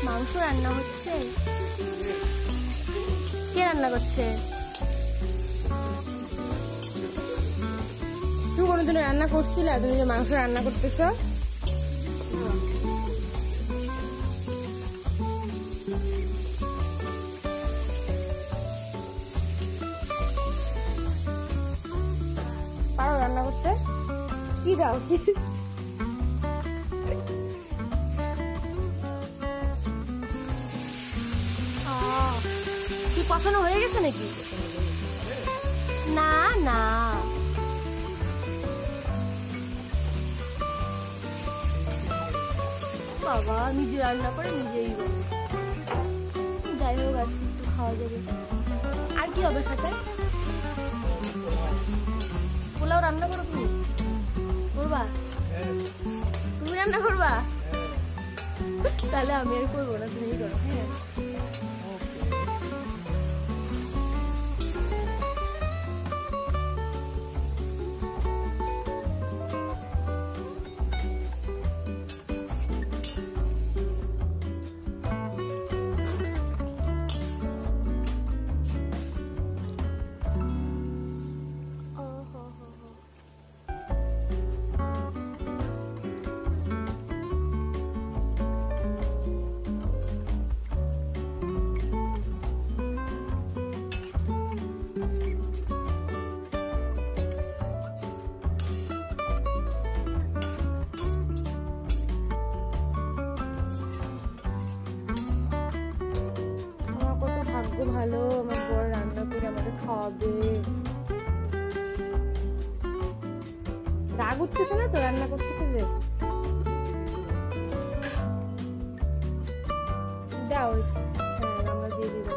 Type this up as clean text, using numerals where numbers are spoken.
মাংস রান্না হচ্ছে। কে রান্না করছে? তুমি কোনোদিন রান্না করছিলে? তুমি যে মাংস রান্না করতেছ? পারো রান্না করতে? কি দাও? কি কষানো হয়ে গেছে নাকি? না না, বাবা নিজে রান্না করে নিজেই বলছে। যাই হোক, আজকে একটু খাওয়া যাবে। আর কি হবে সাথে? পোলাও রান্না করো? তুমি করবা? তুমি রান্না করবা? তাহলে আমি আর করবো না, তুমি করো। হ্যাঁ, ভালো, আমার বর রান্না করে আমাদের খাওয়াবে। রাগ উঠতেছে না তো? রান্না করতেছে যে। দাও, হ্যাঁ রান্না দিয়ে দিবে।